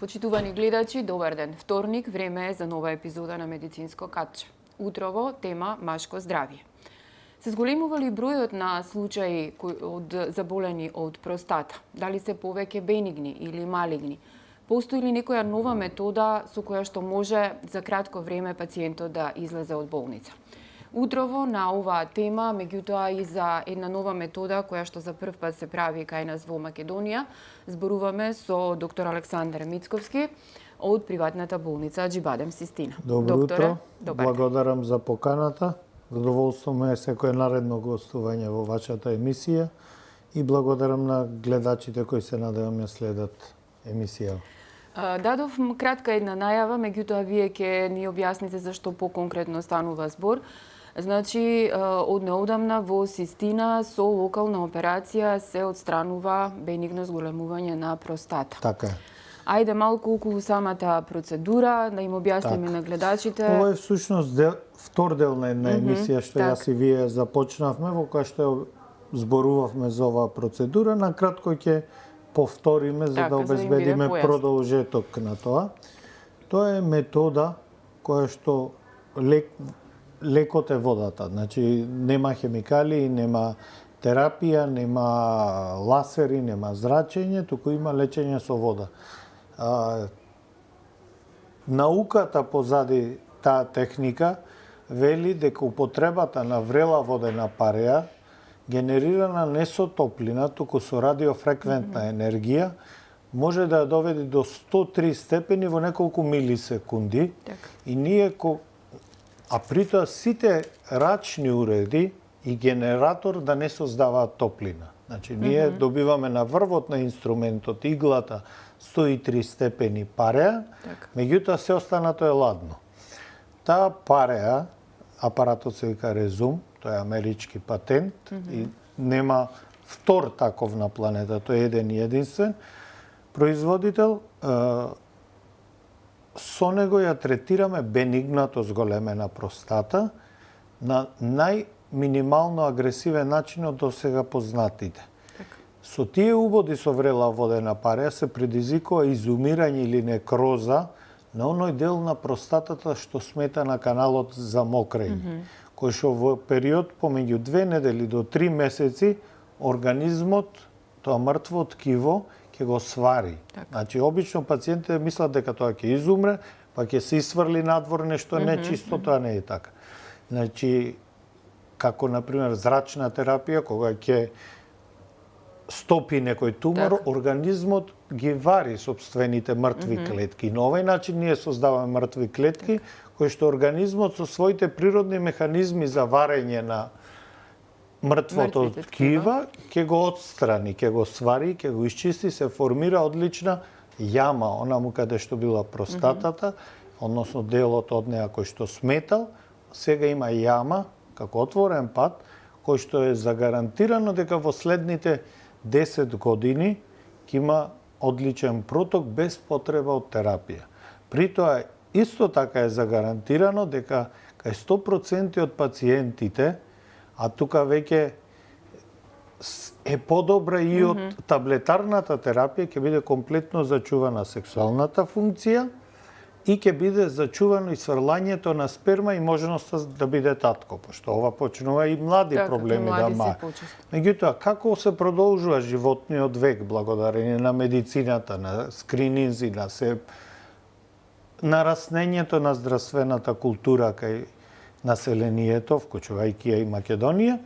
Почитувани гледачи, добар ден. Вторник, време е за нова епизода на Медицинско катче. Утрово, тема машко здравје. Се зголемува ли бројот на случаи заболени од простата? Дали се повеќе бенигни или малигни? Постои ли некоја нова метода со која што може за кратко време пациентот да излезе од болница? Утрово на оваа тема, меѓутоа и за една нова метода која што за прв пат се прави кај нас во Македонија, зборуваме со доктор Александар Мицковски од приватната болница Аџибадем Систина. Добро утро, благодарам за поканата. Задоволство ме е секое наредно гостување во вашата емисија и благодарам на гледачите кои се надевам ја следат емисија. Дадов кратка една најава, меѓутоа вие ќе ни објасните зашто поконкретно станува збор. Значи, од неодамна во Систина со локална операција се отстранува бенигно зголемување на простата. Така е. Ајде малку околу самата процедура, да им објасниме на гледачите. Ова е всушност втор дел на една емисија што јас и вие започнавме, во која што зборувавме за оваа процедура. Накратко ќе повториме за да обезбедиме продолжеток на тоа. Тоа е метода која што лекот е водата. Значи, нема хемикали, нема терапија, нема ласери, нема зрачење, туку има лечење со вода. Науката позади таа техника вели дека употребата на врела водена пареја генерирана не со топлина, туку со радиофреквентна енергија, може да ја доведе до 103 степени во неколку милисекунди. И ние а при тоа сите рачни уреди и генератор да не создаваат топлина. Значи, ние добиваме на врвот на инструментот, иглата, 103 степени пареја, меѓутоа се останато е ладно. Таа пареја, апаратот се вика Резум, тој е амерички патент и нема втор таков на планета, тој е еден и единствен производител. Со него ја третираме бенигнато зголемена простата на најминимално агресивен начин од досега познатите. Со тие убоди со врела водена пареја се предизвикува изумирање или некроза на оној дел на простатата што смета на каналот за мокрење, кој што во период помеѓу 2 недели до 3 месеци организмот, тоа мртво ткиво, ќе го свари. Значи, обично пациентите мислат дека тоа ќе изумре, па ќе се исврли надвор нешто нечисто, тоа не е така. Значи, како, например, зрачна терапија, кога ќе стопи некој тумор, организмот ги вари собствените мртви клетки. На овој начин ние создаваме мртви клетки, кои што организмот со своите природни механизми за варење на мртвото ткива ќе го отстрани, ќе го свари, ќе го исчисти, се формира одлична јама, онаму каде што била простатата, односно делот од неа кој што сметал, сега има јама како отворен пат, кој што е загарантирано дека во следните 10 години ќе има одличен проток без потреба од терапија. При тоа исто така е загарантирано дека кај 100% од пациентите, а тука веќе е подобра и од таблетарната терапија, ќе биде комплетно зачувана сексуалната функција и ќе биде зачувано и сврлањето на сперма и можноста да биде татко, пошто ова почнува и млади проблеми да има. Меѓутоа, како се продолжува животниот век благодарение на медицината, на скрининзи, на раснењето на здравствената култура кај населението, вклучувајќи ја и Македонија,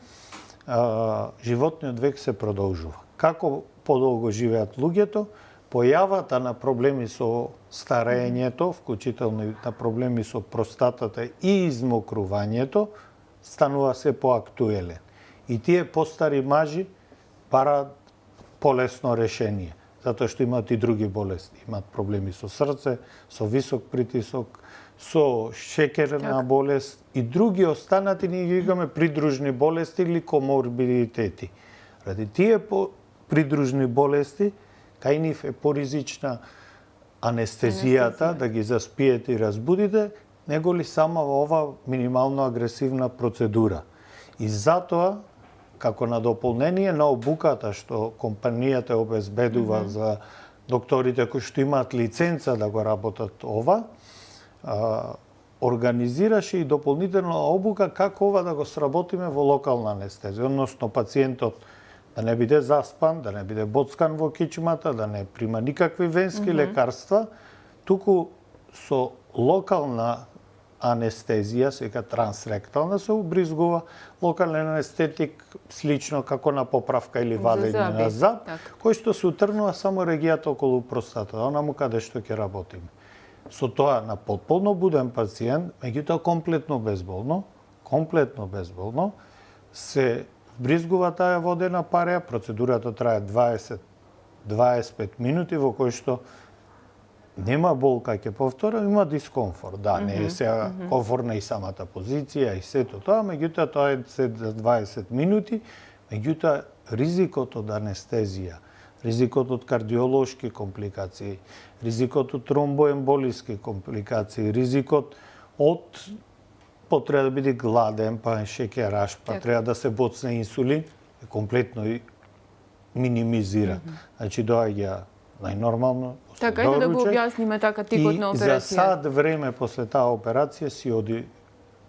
животниот век се продолжува. Како подолго живеат луѓето, појавата на проблеми со старењето, вклучително и на проблеми со простатата и измокрувањето, станува се поактуелен. И тие постари мажи бараат полесно решение, затоа што имаат и други болести. Имаат проблеми со срце, со висок притисок, со шекерна болест и други останати, ние ги викаме придружни болести или коморбидитети. Ради тие придружни болести, кај нив е поризична анестезијата, да ги заспиете и разбудите, него ли сама ова минимално агресивна процедура. И затоа, како на дополнение на обуката што компанијата обезбедува за докторите кои што имаат лиценца да го работат ова, организираше и дополнителна обука како ова да го сработиме во локална анестезија, односно пациентот да не биде заспан, да не биде боцкан во кичмата, да не прима никакви венски лекарства, туку со локална анестезија, сека трансректална, се убризгува локален анестетик, слично како на поправка или вадење на зад, кој што се утрнува само регијата околу простата, онаму каде што ќе работиме. Со тоа на потполно буден пациент, меѓутоа комплетно безболно, се бризгува таа водена пареја, процедурата трае 20-25 минути, во кој што нема болка, ќе повторам, има дискомфорт. Да, не е сега комфортна и самата позиција и сето тоа, меѓутоа тоа е 20 минути, меѓутоа ризикот од анестезија, ризикот од кардиолошки компликации, ризикот од тромбоемболиски компликации, ризикот од потреба да биде гладен, па шеќераш, па треба да се боцне инсулин, комплетно и минимизира. Значи доаѓа најнормално. Така, да го објасниме така типот на операција. И за сад време после таа операција си оди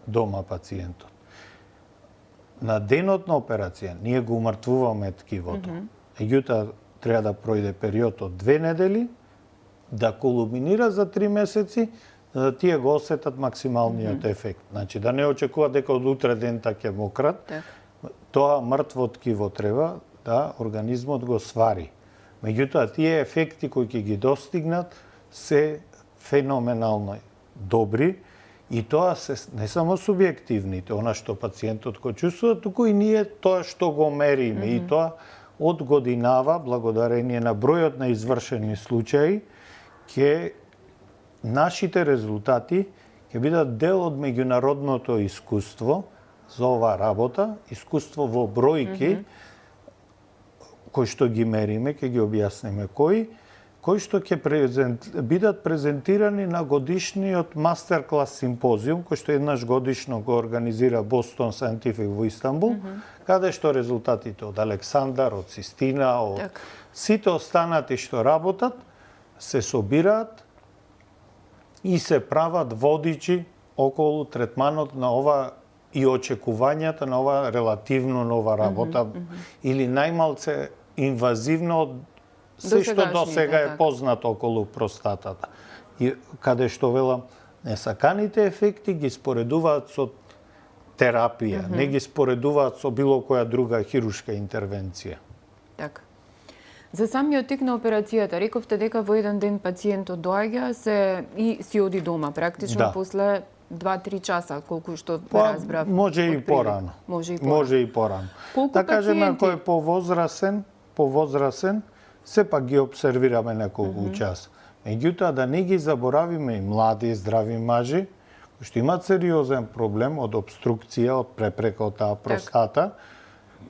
дома пациентот. На денот на операција ние го умртвуваме ткивото. Меѓутоа треба да пројде период од 2 недели, да кулминира за 3 месеци, да тие го осетат максималниот ефект. Значи да не очекува дека од утре дента ќе мократ. Тоа мртво ткиво треба да организмот го свари. Меѓутоа тие ефекти кои ќе ги достигнат се феноменално добри и тоа се не само субјективните, она што пациентот го чувствува, туку и ние тоа што го мериме и тоа од годинава, благодарение на бројот на извршени случаи, ќе нашите резултати ќе бидат дел од меѓународното искуство за оваа работа, искуство во бројки, кои што ги мериме, ќе ги објасниме кои што ќе бидат презентирани на годишниот мастер-клас симпозиум, кој што еднаш годишно го организира Boston Scientific во Истанбул, каде што резултатите од Александар, од Систина, од сите останати што работат, се собираат и се прават водичи околу третманот на ова и очекувањата на ова релативно нова работа, или најмалце инвазивно од се што до сега е познато околу простатата. И каде што велам, несаканите ефекти ги споредуваат со терапија, не ги споредуваат со било која друга хируршка интервенција. Така. За самиот тик на операцијата, рековте дека во еден ден пациентот доаѓа и си оди дома, практично после 2-3 часа, колку што разбрав. Може и порано. Може и порано. Да кажеме, ако е повозрасен, сепак ги обсервираме неколку часа. Меѓутоа, да не ги заборавиме и млади, здрави мажи, кои што имаат сериозен проблем од обструкција, од препрека од таа простата,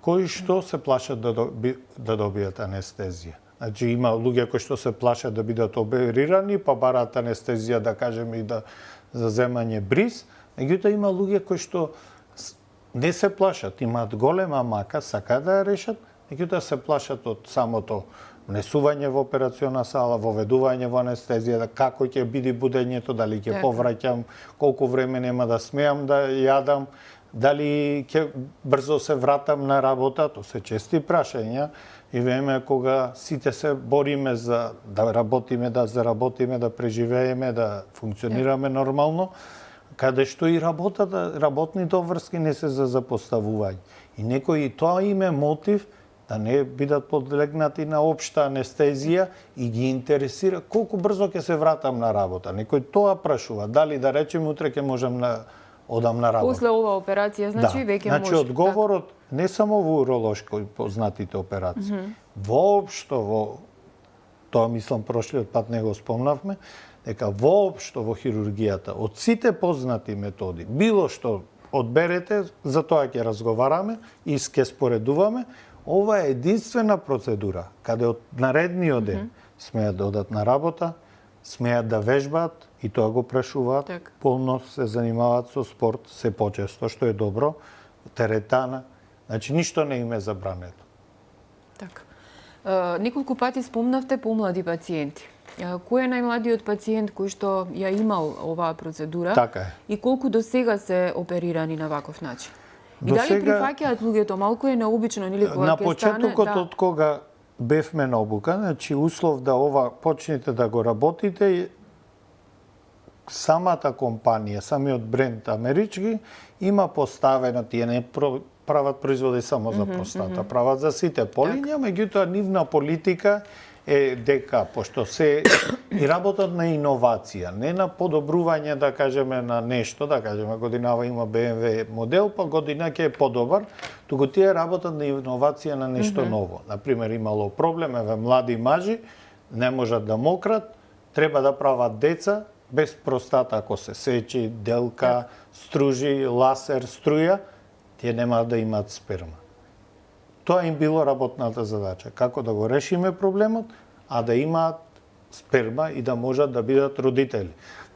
кои што се плашат да добијат анестезија. Значи, има луѓе кои што се плашат да бидат оперирани, па бараат анестезија, да кажеме, и за земање бриз. Меѓутоа, има луѓе кои што не се плашат, имаат голема мака, сакаат да ја решат, меѓутоа се плашат од самото внесување во операциона сала, воведување во анестезија, како ќе биде будењето, дали ќе повраќам, колку време нема да смеам да јадам, дали ќе брзо се вратам на работа, тоа се чести прашања и време кога сите се бориме за да работиме, да заработиме, да преживееме, да функционираме нормално, каде што и работните обврски не се за запоставување. И некои тоа им е мотив да не бидат подлегнати на општа анестезија и ги интересира колку брзо ќе се вратам на работа. Некој тоа прашува, дали да речеме утре ќе можам одам на работа. После оваа операција, значи веќе може. Значи одговорот не само во уролошко познатите операции, воопшто во тоа мислам прошлиот пат не го спомнавме, дека воопшто во хирургијата од сите познати методи, било што одберете, за тоа ќе разговараме и ќе споредуваме. Ова е единствена процедура каде од наредниот ден смеат да одат на работа, смеат да вежбаат и тоа го прашуваат, полно се занимаваат со спорт, се почесто, што е добро, теретана, значи ништо не им е забрането. Така. Неколку пати спомнавте помлади пациенти. Кој е најмладиот пациент кој што ја имал оваа процедура? Така е. И колку до сега се оперирани на ваков начин? И До дали сега- прифаќаат луѓето? Малку е необично, нели, кога На ќе почетокот стане... од кога бевме на обука, значи услов да ова почнете да го работите, самата компанија, самиот бренд амерички има поставено, тие не прават производи само за простата, прават за сите полиња, меѓутоа нивна политика е дека, пошто се и работат на иновација, не на подобрување, да кажеме, на нешто, да кажеме, годинава има BMW модел, па година ќе е подобар, туку тие работат на иновација на нешто ново. Например, имало проблем, еве млади мажи не можат да мократ, треба да прават деца без простата, ако се сечи, делка, стружи, ласер, струја, тие нема да имаат сперма. Тоа им било работната задача, како да го решиме проблемот, а да имаат сперма и да можат да бидат родители.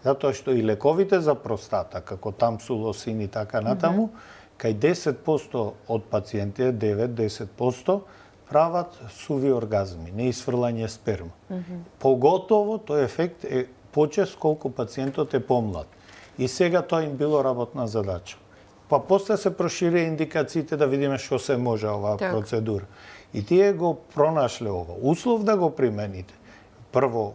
Затоа што и лековите за простата, како тамсулосин и така натаму, кај 10% од пациентите, 9-10%, прават суви оргазми, неисфрлање сперма. Поготово тој ефект е почест колку пациентот е помлад. И сега тоа им било работна задача. Па после се проширија индикациите да видиме што се може оваа процедура. И тие го пронашле ова. Услов да го примените. Прво,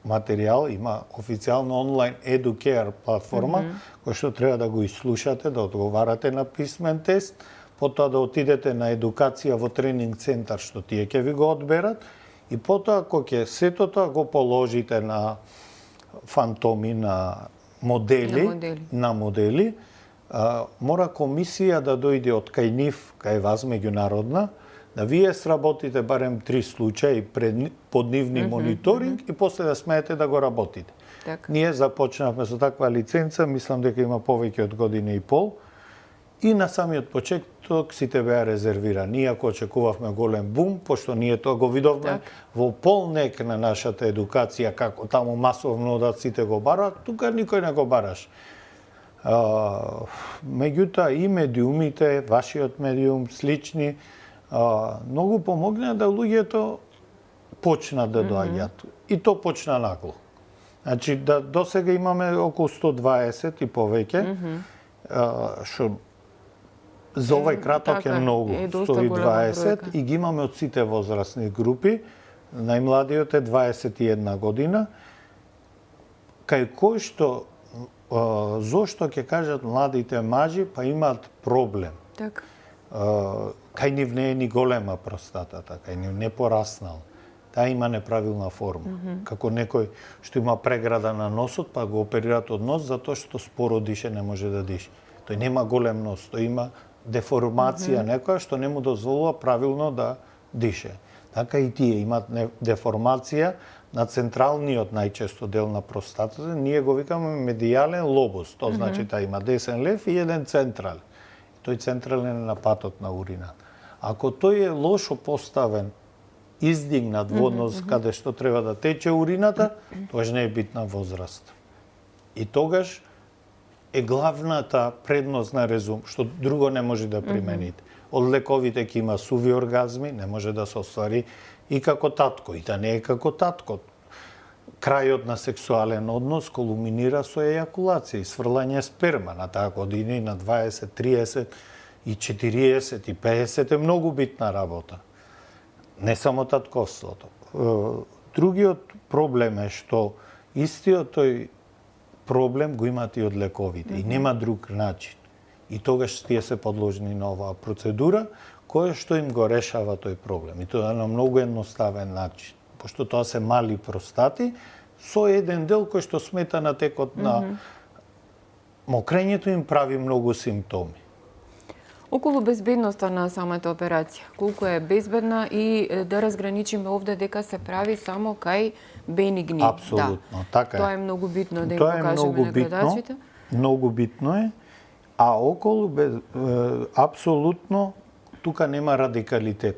материјал, има официјално онлайн Educare платформа, која што треба да го ислушате, да одговарате на писмен тест, потоа да отидете на едукација во тренинг центар, што тие ќе ви го одберат, и потоа, ако ќе сето тоа го положите на фантоми, на модели, мора комисија да дојде од кај нив, кај вас меѓународна, да вие сработите барем 3 случаи под нивни мониторинг и после да смеете да го работите. Ние започнавме со таква лиценца, мислам дека има повеќе од година и пол, и на самиот почеток сите беа резервирани. Иако очекувавме голем бум, пошто ние тоа го видовме во полнек на нашата едукација, како таму масовно да сите го бараат, тука никој не го бараш. Меѓутоа и медиумите, вашиот медиум, слични, многу помогна да луѓето почнат да доаѓаат. И то почна нагло. Значи, до сега имаме околу 120 и повеќе, што за овај краток е многу, 120, и ги имаме од сите возрастни групи. Најмладиот е 21 година, кај кој што зошто ќе кажат младите мажи, па имаат проблем. Кај нив не е ни голема простатата, кај нив не пораснал. Таа има неправилна форма. Како некој што има преграда на носот, па го оперираат од нос, затоа што споро дише, не може да дише. Тој нема голем нос, тој има деформација некоја што не му дозволува правилно да дише. Така и тие имаат деформација на централниот најчесто дел на простатата, ние го викаме медијален лобус, тоа значи таа има десен лев и еден централен. Тој централен е на патот на урина. Ако тој е лошо поставен, издигнат во однос каде што треба да тече урината, тогаш не е битна возраст. И тогаш е главната предност на резум, што друго не може да примените. Од лековите ќе има суви оргазми, не може да се оствари и како татко, и да не е како татко. Крајот на сексуален однос кулминира со ејакулација и сврлање сперма на таа година и на 20, 30 и 40 и 50 е многу битна работа. Не само татковството. Другиот проблем е што истиот тој проблем го имат и од лековите и нема друг начин. И тогаш тие се подложени на оваа процедура, која што им го решава тој проблем. И тоа на многу едноставен начин. Пошто тоа се мали простати, со еден дел кој што смета на текот на мокрењето им прави многу симптоми. Околу безбедноста на самата операција, колку е безбедна и да разграничиме овде дека се прави само кај бенигни. Апсолутно, така е. Тоа е многу битно да им покажеме на гледачите. Многу битно е, а околу апсолутно тука нема радикалитет.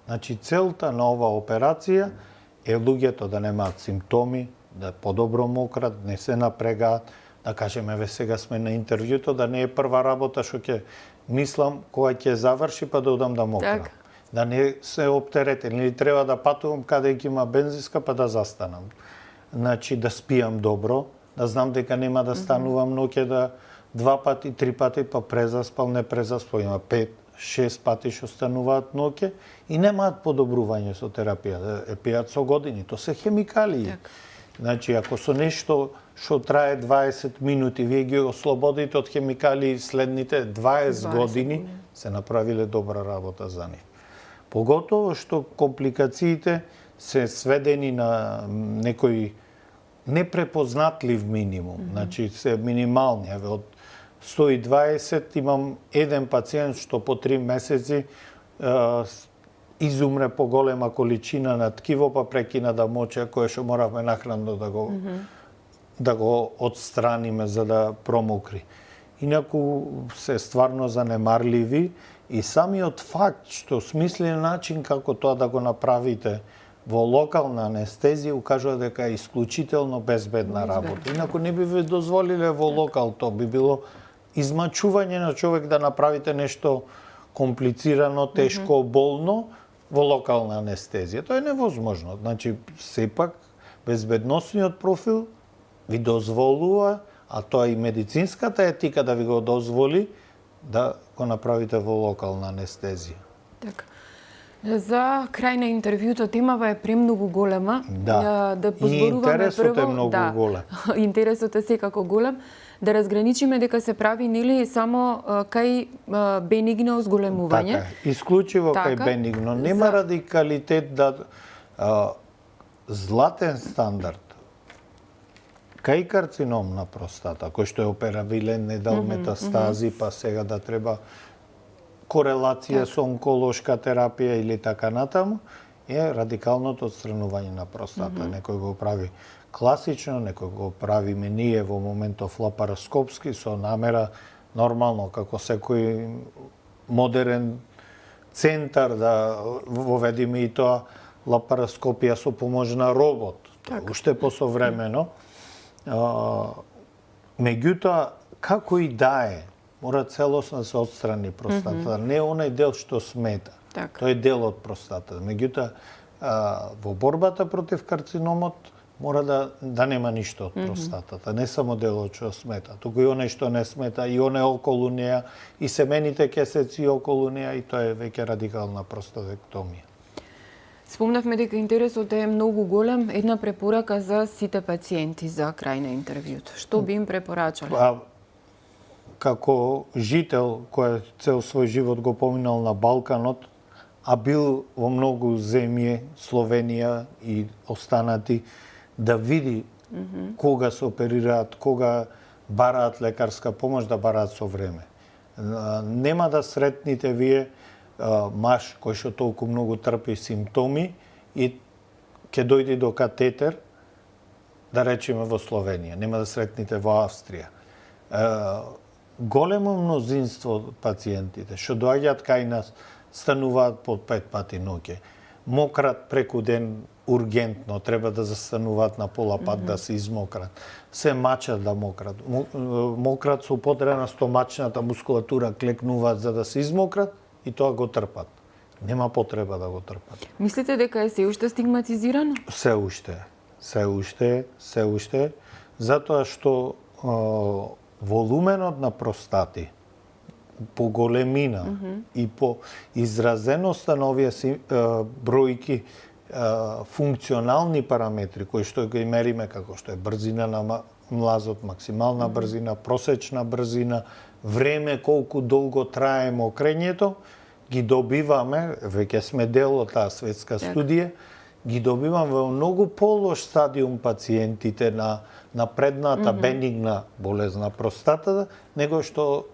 Значи целта на оваа операција е луѓето да немаат симптоми, да подобро мократ, не се напрегаат, да кажеме ве сега сме на интервјуто, да не е прва работа што ќе мислам кога ќе заврши па да одам да мокрам. да не се оптеретен или треба да патувам каде ќе има бензинска па да застанам. Значи да спиам добро, да знам дека нема да станувам ноќе да 2 пати, 3 пати па презаспал, не презаспал, има 5, 6 пати што стануваат ноќе и немаат подобрување со терапија, пијат со години, то се хемикалии. Значи ако со нешто што трае 20 минути, вие ги ослободите од хемикалии следните 20 години, се направиле добра работа за нив. Поготово што компликациите се сведени на некој непрепознатлив минимум, значи се минимални. Од 120 имам еден пациент што по 3 месеци изумре по голема количина на ткиво, па прекина да моче, кое што моравме нахранно да го отстраниме за да промокри. Инаку се стварно занемарливи и самиот факт што смислен начин како тоа да го направите во локална анестезија укажува дека е исклучително безбедна работа. Инаку не би ви дозволиле во локал, тоа би било измачување на човек да направите нешто комплицирано, тешко, болно во локална анестезија. Тоа е невозможно. Значи, сепак, безбедносниот профил ви дозволува, а тоа и медицинската етика да ви го дозволи, да го направите во локална анестезија. Така. За крај на интервјуто, темава е премногу голема. Да, позборуваме интересот е многу голем. Интересот е секако голем. Да разграничиме дека се прави нели само кај бенигно зголемување. Така, исклучиво кај бенигно. Нема радикалитет да златен стандард кај карцином на простата, кој што е операбилен, не дал метастази, па сега да треба корелација со онколошка терапија или така натаму, е радикалното отстранување на простата. Некој го прави класично, некој го правиме ние во моментов лапароскопски, со намера нормално, како секој модерен центар да воведиме и тоа лапароскопија со помош на робот. Уште посовремено. Меѓутоа, како и да е, мора целосно да се отстрани простата. Не оној дел што смета. Тој е дел од простата. Меѓутоа, во борбата против карциномот мора да нема ништо од простатата. Не само делот што смета, туку и оној што не смета, и оној околу неа, и семените кесеци околу неа, и тоа е веќе радикална простатектомија. Спомнавме дека интересот е многу голем. Една препорака за сите пациенти за крај на интервјуто. Што би им препорачале? Како жител кој цел свој живот го поминал на Балканот, а бил во многу земји, Словенија и останати, да види кога се оперираат, кога бараат лекарска помош, да бараат со време. Нема да сретните вие маж кој што толку многу трпи симптоми и ќе дојде до катетер, да речеме во Словенија, нема да сретните во Австрија. Големо мнозинство од пациентите што доаѓаат кај нас стануваат по 5 пати ноќе. Мократ преку ден ургентно, треба да застануваат на пола пат да се измократ. Се мачат да мократ. Мократ со употреба на стомачната мускулатура клекнуваат за да се измократ и тоа го трпат. Нема потреба да го трпат. Мислите дека е се уште стигматизирано? Се уште, затоа што волуменот на простати по големина и по изразеноста на овие бројки функционални параметри кои што ги мериме, како што е брзина на млазот, максимална брзина, просечна брзина, време колку долго трае мокрењето, ги добиваме, веќе сме дел од таа светска студија, ги добиваме во многу полош стадиум пациентите на предната бенигна болест на простатата, него што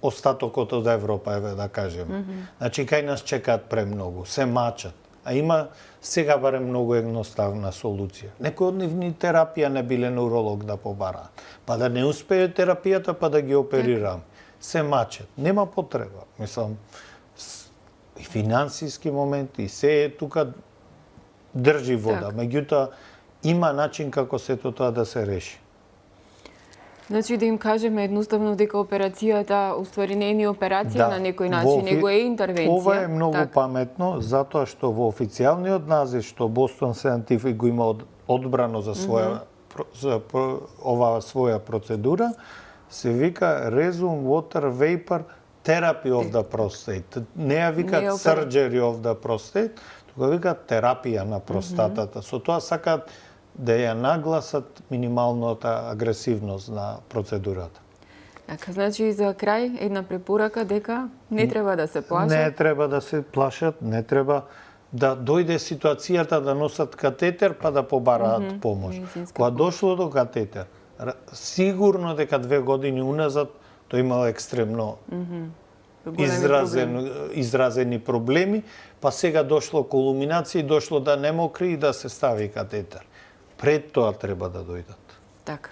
остатокот од Европа, да кажеме. Значи, кај нас чекаат премногу, се мачат. А има сега барем многу едноставна солуција. Некој од нив ни терапија не биле неуролог да побараат. Па да не успее терапијата, па да ги оперирам. Се мачат. Нема потреба. Мислам, и финансиски моменти, и се е тука држи вода. Меѓутоа, има начин како сето тоа да се реши. Значи да им кажеме едноставно дека операцијата уствари не е операција на некој начин, него е интервенција. Ова е многу паметно, затоа што во официјалниот назив што Boston Scientific го има одбрано за своја оваа своја процедура, се вика Resume Water Vapor Therapy of the Prostate. Не ја викаат Surgery of the Prostate, тука викаат терапија на простатата. Со тоа сакаат да ја нагласат минималната агресивност на процедурата. Така, значи за крај една препорака дека не треба да се плашат. Не треба да се плашат, не треба да дојде ситуацијата да носат катетер па да побараат помош. Кога дошло до катетер, сигурно дека 2 години уназад тој имал екстремно изразени проблеми, па сега дошло кулминација и дошло да не мокри и да се стави катетер. Пред тоа треба да дојдат. Така.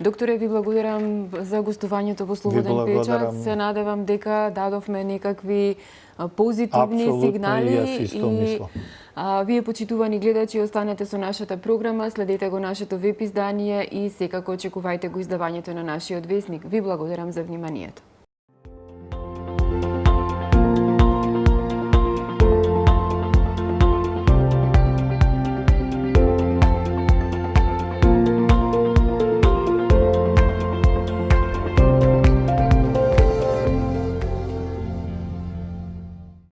Докторе, ви благодарам за гостувањето во Слободен печат. Се надевам дека дадовме некакви позитивни сигнали и вие, почитувани гледачи, останете со нашата програма, следете го нашето веб издание и секако очекувајте го издавањето на нашиот весник. Ви благодарам за вниманието.